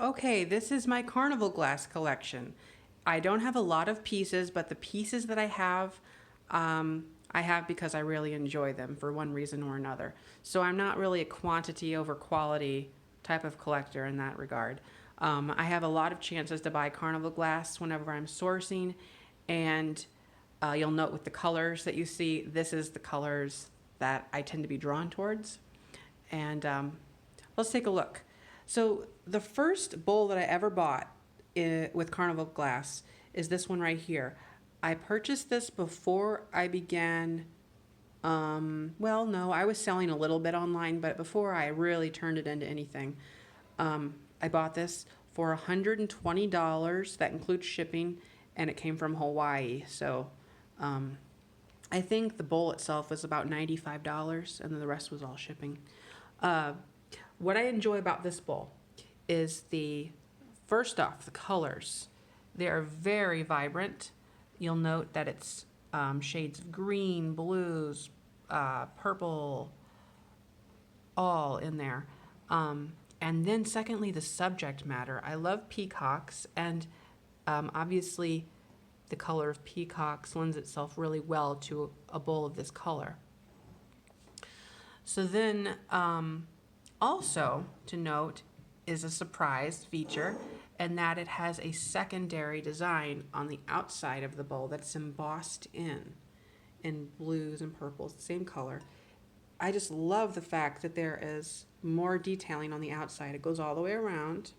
Okay, this is my Carnival glass collection. I don't have a lot of pieces, but the pieces that I have because I really enjoy them for one reason or another. So I'm not really a quantity over quality type of collector in that regard. I have a lot of chances to buy Carnival glass whenever I'm sourcing, and you'll note with the colors that you see, this is the colors that I tend to be drawn towards. And let's take a look. So the first bowl that I ever bought with Carnival glass is this one right here. I purchased this before I began. Well, no, I was selling a little bit online, but before I really turned it into anything, I bought this for $120. That includes shipping, and it came from Hawaii. So I think the bowl itself was about $95, and then the rest was all shipping. What I enjoy about this bowl is first off, the colors. They are very vibrant. You'll note that it's shades of green, blues, purple, all in there. And then secondly, the subject matter. I love peacocks, and obviously the color of peacocks lends itself really well to a bowl of this color. So then also to note is a surprise feature, and that it has a secondary design on the outside of the bowl that's embossed in blues and purples, the same color. I just love the fact that there is more detailing on the outside. It goes all the way around.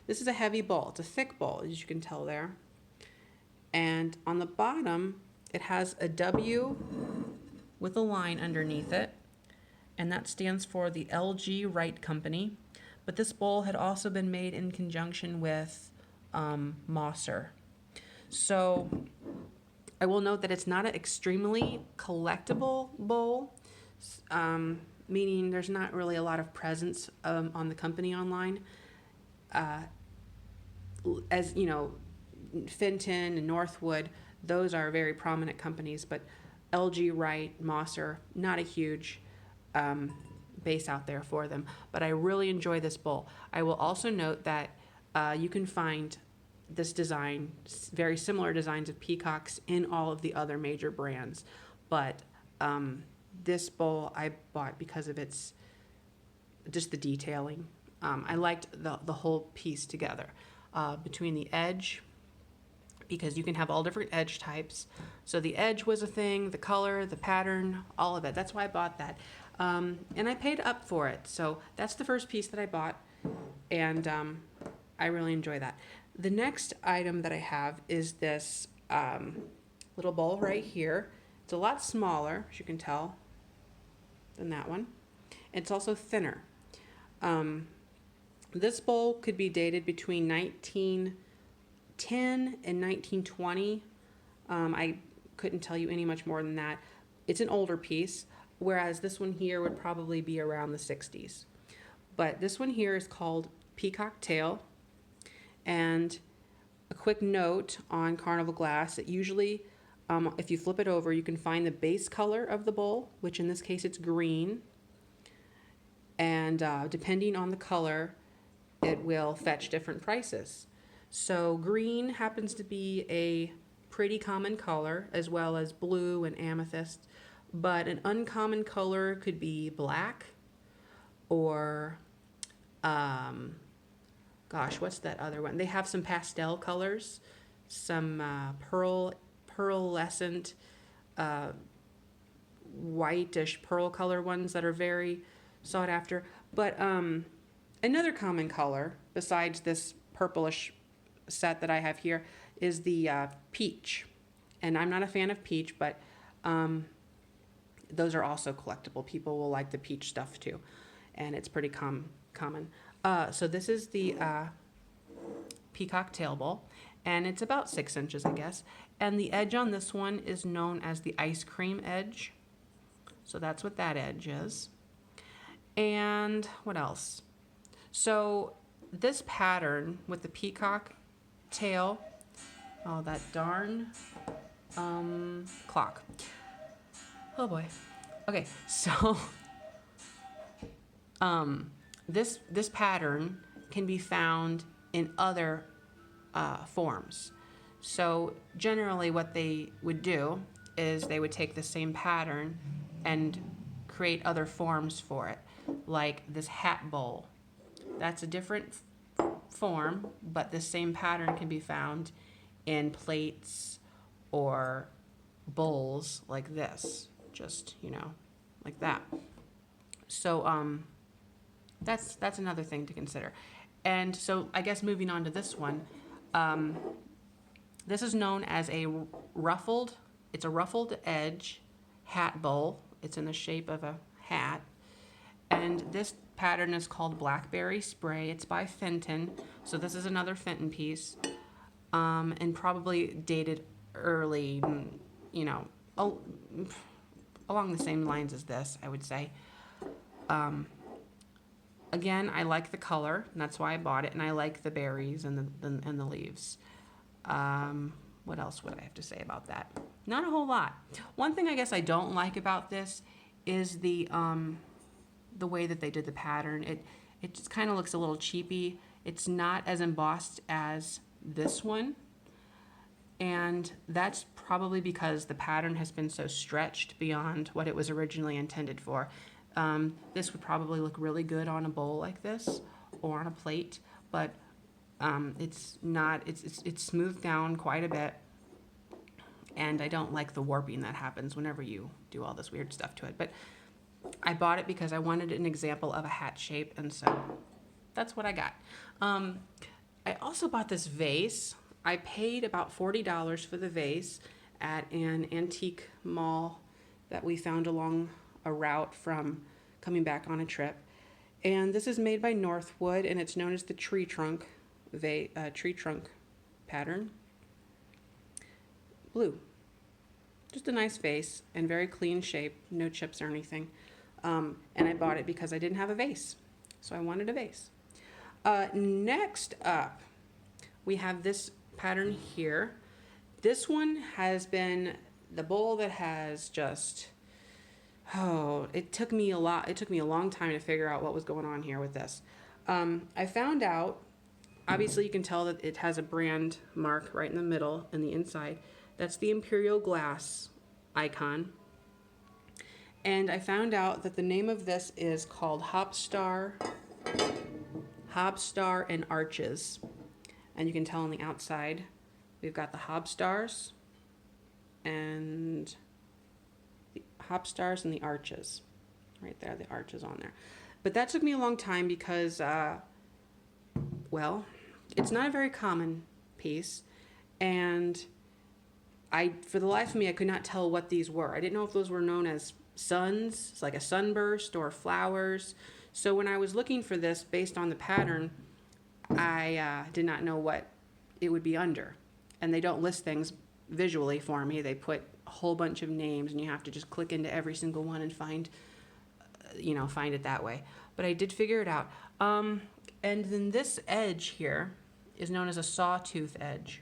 This is a heavy bowl. It's a thick bowl, as you can tell there. And on the bottom, it has a W with a line underneath it, and that stands for the LG Wright Company. But this bowl had also been made in conjunction with Mosser. So I will note that it's not an extremely collectible bowl, meaning there's not really a lot of presence on the company online. As you know, Fenton and Northwood, those are very prominent companies, but LG Wright, Mosser, not a huge base out there for them, but I really enjoy this bowl. I will also note that you can find this design, very similar designs of peacocks in all of the other major brands, but this bowl I bought because of its just the detailing. I liked the whole piece together between the edge, because you can have all different edge types. So the edge was a thing, the color, the pattern, all of it. That's why I bought that. And I paid up for it. So that's the first piece that I bought, and I really enjoy that. The next item that I have is this little bowl right here. It's a lot smaller, as you can tell, than that one. It's also thinner. This bowl could be dated between 1910 and 1920. I couldn't tell you any much more than that. It's an older piece, whereas this one here would probably be around the 60s. But this one here is called Peacock Tail. And a quick note on Carnival glass, it usually, if you flip it over, you can find the base color of the bowl, which in this case it's green. And depending on the color, it will fetch different prices. So green happens to be a pretty common color, as well as blue and amethyst. But an uncommon color could be black, or, gosh, what's that other one? They have some pastel colors, some pearlescent, whitish pearl color ones that are very sought after. But another common color, besides this purplish set that I have here, is the peach. And I'm not a fan of peach, but those are also collectible. People will like the peach stuff too, and it's pretty common. So this is the Peacock Tail Bowl, and it's about 6 inches, I guess. And the edge on this one is known as the ice cream edge. So that's what that edge is. And what else? So this pattern with the peacock tail, oh, that darn clock. Oh boy. Okay, so this pattern can be found in other forms. So generally what they would do is they would take the same pattern and create other forms for it, like this hat bowl. That's a different form, but the same pattern can be found in plates or bowls like this, just, like that. So that's another thing to consider. And so I guess moving on to this one, this is known as a ruffled, it's a ruffled edge hat bowl. It's in the shape of a hat. And this pattern is called Blackberry Spray. It's by Fenton. So this is another Fenton piece, and probably dated early, along the same lines as this, I would say. Again, I like the color, and that's why I bought it, and I like the berries and the leaves. What else would I have to say about that? Not a whole lot. One thing I guess I don't like about this is the way that they did the pattern. It just kind of looks a little cheapy. It's not as embossed as this one, and that's probably because the pattern has been so stretched beyond what it was originally intended for. This would probably look really good on a bowl like this or on a plate, but it's not. It's smoothed down quite a bit, and I don't like the warping that happens whenever you do all this weird stuff to it. But I bought it because I wanted an example of a hat shape, and so that's what I got. I also bought this vase. I paid about $40 for the vase at an antique mall that we found along a route from coming back on a trip. And this is made by Northwood, and it's known as the tree trunk pattern. Blue. Just a nice vase and very clean shape, no chips or anything. And I bought it because I didn't have a vase, so I wanted a vase. Next up, we have this pattern here. This one has been the bowl that has just, it took me a long time to figure out what was going on here with this. I found out, obviously you can tell that it has a brand mark right in the middle and the inside. That's the Imperial Glass icon. And I found out that the name of this is called Hopstar and Arches. And you can tell on the outside, we've got the Hopstars and the arches. Right there, the arches on there. But that took me a long time because, it's not a very common piece. And for the life of me, I could not tell what these were. I didn't know if those were known as suns, it's like a sunburst, or flowers. So when I was looking for this based on the pattern, I did not know what it would be under. And they don't list things visually for me. They put a whole bunch of names, and you have to just click into every single one and find it that way. But I did figure it out. And then this edge here is known as a Sawtooth Edge.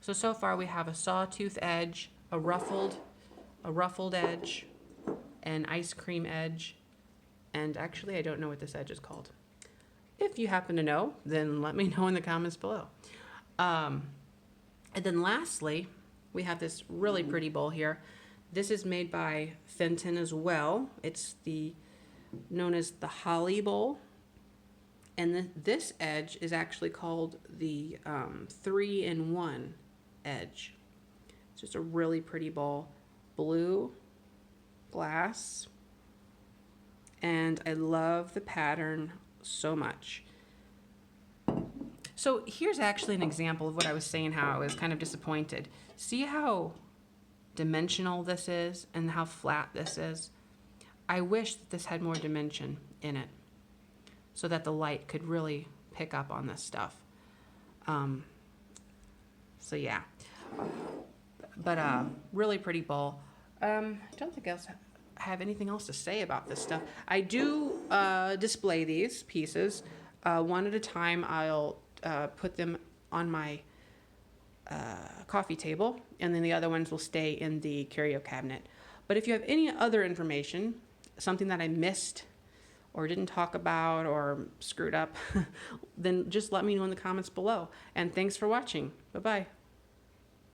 So far we have a Sawtooth Edge, a ruffled edge, an ice cream edge, and actually I don't know what this edge is called. If you happen to know, then let me know in the comments below. And then lastly, we have this really pretty bowl here. This is made by Fenton as well. It's known as the Holly Bowl. And this edge is actually called the 3-in-1 edge. It's just a really pretty bowl. Blue glass. And I love the pattern so much. So here's actually an example of what I was saying, how I was kind of disappointed. See how dimensional this is and how flat this is? I wish that this had more dimension in it so that the light could really pick up on this stuff. So yeah, but really pretty bowl. I don't think I have anything else to say about this stuff. I do display these pieces one at a time. I'll put them on my coffee table, and then the other ones will stay in the curio cabinet. But if you have any other information, something that I missed, or didn't talk about or screwed up, then just let me know in the comments below. And thanks for watching. Bye-bye.